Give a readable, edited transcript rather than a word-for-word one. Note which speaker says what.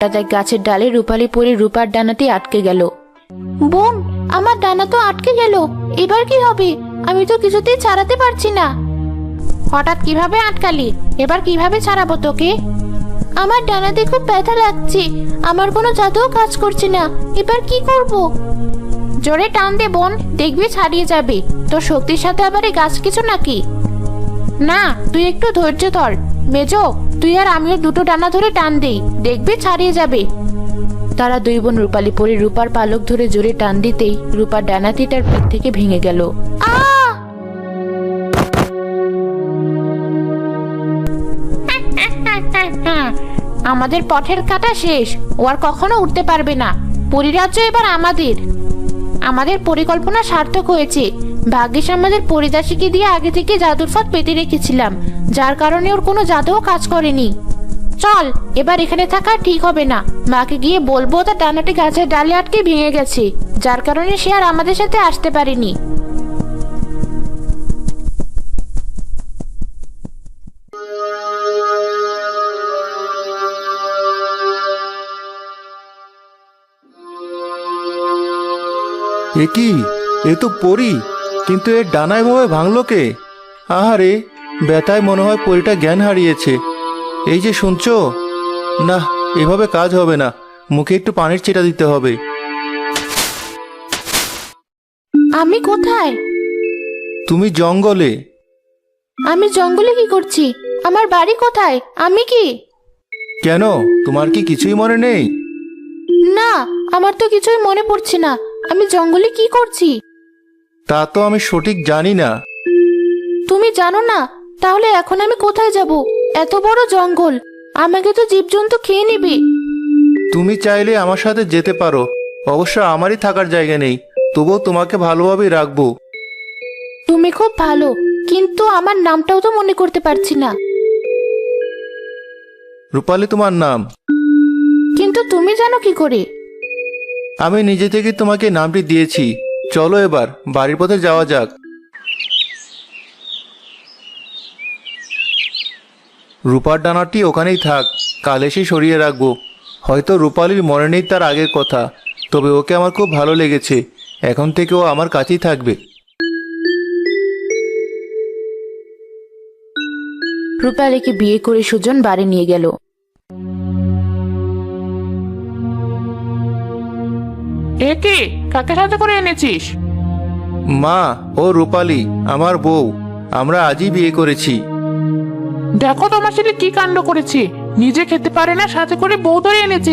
Speaker 1: হঠাৎ এক গাছের ডালে রূপালী পরী রূপার ডানাটি আটকে গেল। বোন, আমার ডানা তো আটকে গেল, এবার কি হবে? আমি তো কিছুতেই ছাড়াতে পারছি না। হঠাৎ কিভাবে আটকালি? এবার কিভাবে ছাড়াবো তোকে? আমার ডানাতে খুব ব্যথা লাগছে, আমার কোনো জাদুও কাজ করছে না, এবার কি করব? জোরে টান দে বোন, দেখবি ছাড়িয়ে যাবে। তোর শক্তির সাথে আবার এই গাছ কিছু নাকি? না, তুই একটু ধৈর্য ধর মেজো, তুই আর আমিও দুটো ডানা ধরে টান দেই, দেখবি ছাড়িয়ে যাবে। তারা দুই বোন রূপালী পরী রূপার পালক ধরে জোরে টান দিতেই রূপার ডানাটি তার পিঠ থেকে ভেঙে গেল। আমাদের পথের কাটা শেষ, ও আর কখনো উঠতে পারবে না। পরিরাজ্য এবার আমাদের। আমাদের পরিকল্পনা সার্থক হয়েছে। ভাগ্যিস আমাদের পরিদাসীকে দিয়ে আগে থেকে জাদুর ফাঁদ পেতে রেখেছিলাম, যার কারণে ওর কোনো জাদুও কাজ করেনি। চল, এবার এখানে থাকা ঠিক হবে না। মাকে গিয়ে বলবো তার ডানাটি গাছের ডালে আটকে ভেঙে গেছে, যার কারণে সে আর আমাদের সাথে আসতে পারেনি।
Speaker 2: এ কি? এ তো পরী, কিন্তু এর ডানা এভাবে ভাঙলো কে? আহারে, ব্যথায় মনে হয় পরীটা জ্ঞান হারিয়েছে। এই যে শুনছো, না এভাবে কাজ হবে না, মুখে একটু পানির ছিটা দিতে হবে।
Speaker 1: আমি কোথায়?
Speaker 2: তুমি জঙ্গলে।
Speaker 1: আমি জঙ্গলে কি করছি? আমার বাড়ি কোথায়? আমি কি?
Speaker 2: কেন, তোমার কি কিছুই মনে নেই?
Speaker 1: না, আমার তো কিছুই মনে পড়ছে না। আমি জঙ্গলে কি করছি?
Speaker 2: তা তো আমি সঠিক জানি না।
Speaker 1: তুমি জানো না? তাহলে এখন আমি কোথায় যাব? এত বড় জঙ্গল, আমাকে তো জীবজন্তু খেয়ে নেবে।
Speaker 2: তুমি চাইলে আমার সাথে যেতে পারো, অবশ্য আমারই থাকার জায়গা নেই, তবুও তোমাকে ভালোভাবেই রাখবো।
Speaker 1: তুমি খুব ভালো, কিন্তু আমার নামটাও তো মনে করতে পারছি না।
Speaker 2: রূপালী তোমার নাম?
Speaker 1: কিন্তু তুমি জানো কি করে?
Speaker 2: আমি নিজে থেকে তোমাকে নামটি দিয়েছি। চলো এবার বাড়ির পথে যাওয়া যাক। রূপার ডানাটি ওখানেই থাক, কাল এসে সরিয়ে রাখবো। হয়তো রূপালীর মনে নেই তার আগের কথা, তবে ওকে আমার খুব ভালো লেগেছে। এখন থেকে ও আমার কাছেই থাকবে।
Speaker 1: রূপালীকে বিয়ে করে সুজন বাড়ি নিয়ে গেল।
Speaker 3: এ কি, কাকে সাথে করে এনেছিস?
Speaker 2: মা, ও রূপালী আমার বউ, আমরা আজই বিয়ে করেছি।
Speaker 3: দেখো তোমার ছেলে কি কাণ্ড করেছে, নিজে খেতে পারে না, সাথে করে বউ ধরে এনেছে।